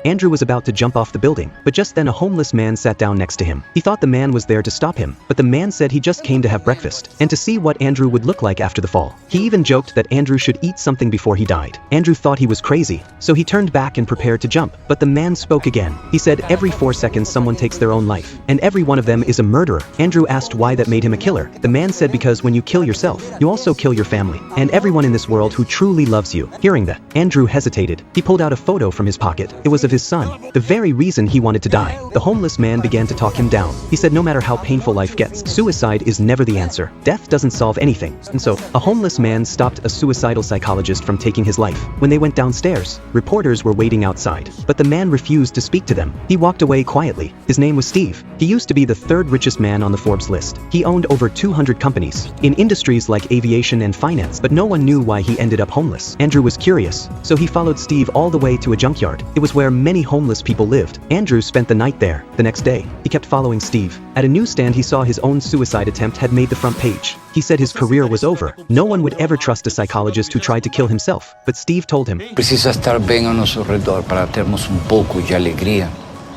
Andrew was about to jump off the building, but just then a homeless man sat down next to him. He thought the man was there to stop him, but the man said he just came to have breakfast and to see what Andrew would look like after the fall. He even joked that Andrew should eat something before he died. Andrew thought he was crazy, so he turned back and prepared to jump, but the man spoke again. He said every 4 seconds someone takes their own life, and every one of them is a murderer. Andrew asked why that made him a killer. The man said because when you kill yourself, you also kill your family, and everyone in this world who truly loves you. Hearing that, Andrew hesitated. He pulled out a photo from his pocket. It was of his son, the very reason he wanted to die. The homeless man began to talk him down. He said no matter how painful life gets, suicide is never the answer. Death doesn't solve anything. And so, a homeless man stopped a suicidal psychologist from taking his life. When they went downstairs, reporters were waiting outside, but the man refused to speak to them. He walked away quietly. His name was Steve. He used to be the 3rd richest man on the Forbes list. He owned over 200 companies in industries like aviation and finance, but no one knew why he ended up homeless. Andrew was curious, so he followed Steve all the way to a junkyard. It was where many homeless people lived. Andrew spent the night there. The next day, he kept following Steve. At a newsstand, he saw his own suicide attempt had made the front page. He said his career was over. No one would ever trust a psychologist who tried to kill himself, but Steve told him, "Precisa estar bem ao nosso redor para termos pouco de alegria.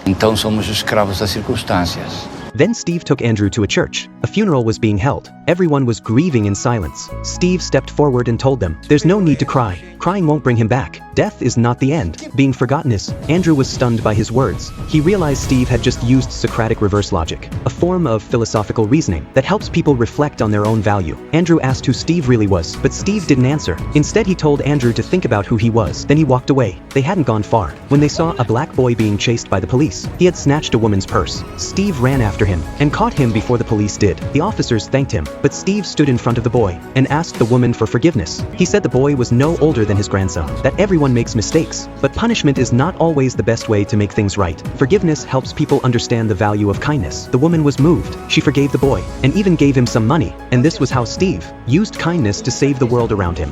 Então somos escravos das circunstâncias." Then Steve took Andrew to a church. A funeral was being held. Everyone was grieving in silence. Steve stepped forward and told them, "There's no need to cry. Crying won't bring him back. Death is not the end. Being forgotten is." Andrew was stunned by his words. He realized Steve had just used Socratic reverse logic, a form of philosophical reasoning that helps people reflect on their own value. Andrew asked who Steve really was, but Steve didn't answer. Instead, he told Andrew to think about who he was. Then he walked away. They hadn't gone far when they saw a black boy being chased by the police. He had snatched a woman's purse. Steve ran after him and caught him before the police did. The officers thanked him, but Steve stood in front of the boy and asked the woman for forgiveness. He said the boy was no older than his grandson, that everyone makes mistakes, but punishment is not always the best way to make things right. Forgiveness helps people understand the value of kindness. The woman was moved. She forgave the boy and even gave him some money, and this was how Steve used kindness to save the world around him.